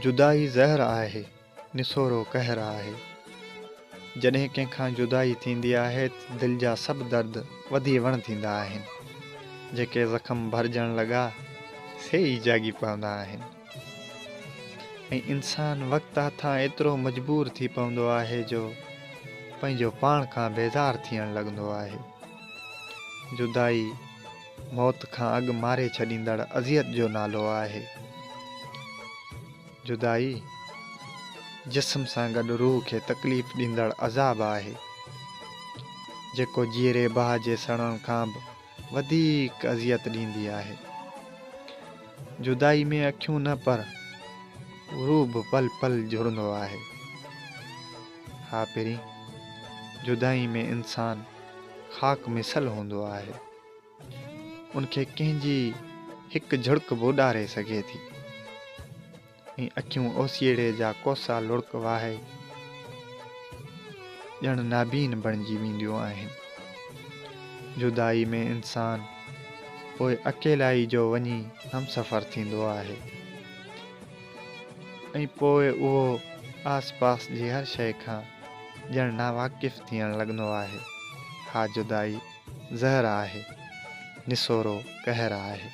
जुदाई ज़हर आहे, निसोरो कहर आहे। जॾहिं कंहिंखां जुदाई थींदी आहे त दिलि जा सभु दर्द वधी वण थींदा आहिनि। जेके ज़ख़्म भरिजण लॻा से ई जागी पवंदा आहिनि। ऐं इंसानु वक़्त हथां एतिरो मजबूर थी पवंदो आहे जो पंहिंजो पाण खां बेज़ार थियण लॻंदो आहे। जुदाई मौत खां अॻु मारे छॾींदड़ अज़ियत जो नालो आहे। जुदाई जिस्म सां गॾु रूह खे तकलीफ़ ॾींदड़ अज़ाब आहे, जेको जीअरे बाह जे सड़ण खां बि वधीक अज़ियत ॾींदी आहे। जुदाई में अखियूं न पर रूह बि पल पल जुड़ंदो आहे। हा पहिरीं जुदाई में इंसानु ख़ाक मिसल हूंदो आहे। उनखे कंहिंजी हिकु झुड़क बि उॾारे सघे थी ऐं अखियूं ओसीड़े जा कोसा लुड़क वाहे ॼण नाबीन बणिजी वेंदियूं आहिनि। जुदाई में इंसानु पोइ अकेलाई जो वञी हमसफ़र थींदो आहे ऐं पोइ उहो आस पास जी हर शइ खां ॼण नावाक़िफ़ थियण लॻंदो आहे। हा जुदाई ज़हर आहे, निसोरो कहर आहे।